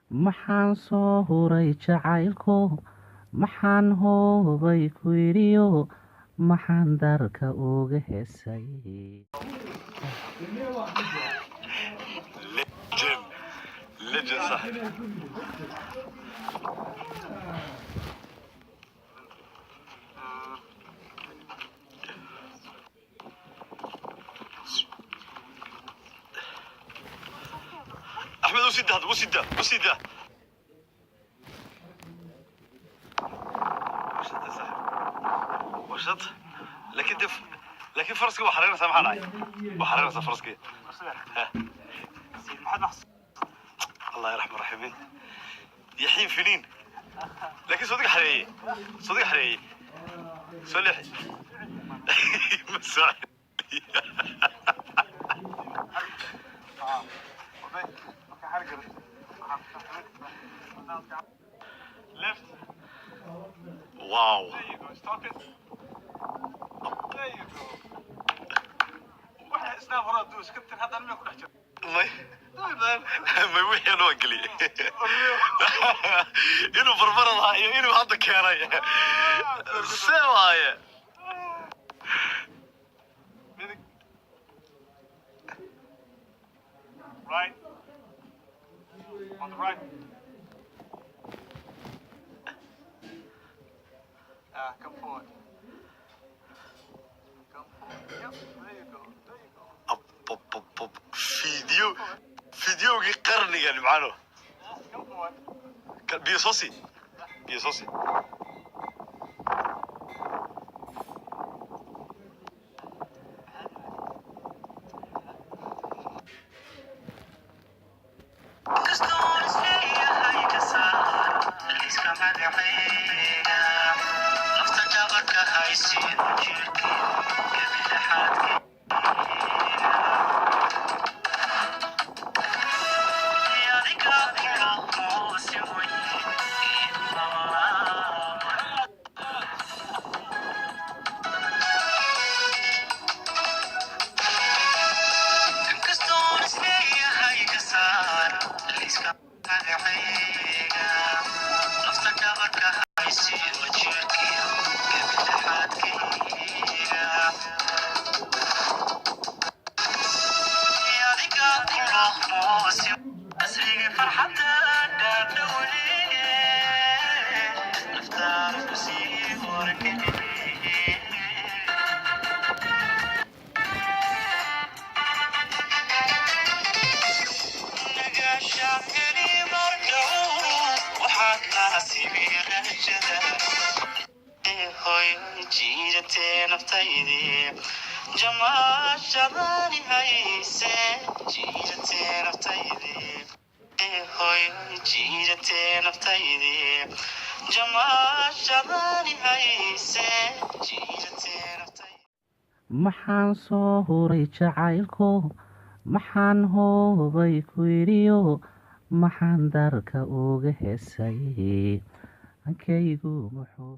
maxaan soo huray jacaylko maxaan hoobay ku yidhiyo maxaan darka uga hesay لجن صاحبي احمد وسيد هذا وسيد وشط لكن فرسكي وحرينا سامح علي وحرينا فرسكي الله يرحم الراحمين يحيي فينين لكن صدق حريقي صلح مساعد left wow there you go stop it there you go واحد اسنان ورا دوس كنت هذا ما يكون احجر ما وحي انا وقلي انو بربر الله انو هذا كيراي سوايا right on the right come forward yep there you go فيديو قرني يعني معانو بيصوصي maxaan soo huray jacaylko maxaan hoobay ku yidhiyo maxaan darka uga hesay hankaygu muxuu